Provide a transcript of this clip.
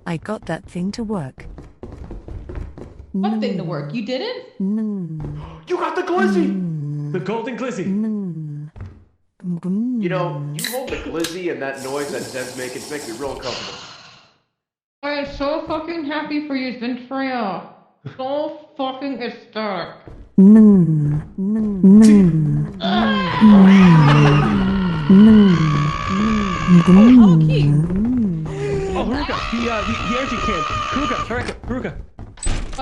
I got that thing to work. What thing to work? You didn't? You got the glizzy! The golden glizzy! You know, you hold the glizzy and that noise that Zed's making to make me real uncomfortable. I am so fucking happy for you, Zentreya. So fucking ecstatic. Oh, Haruka, the energy can. Haruka,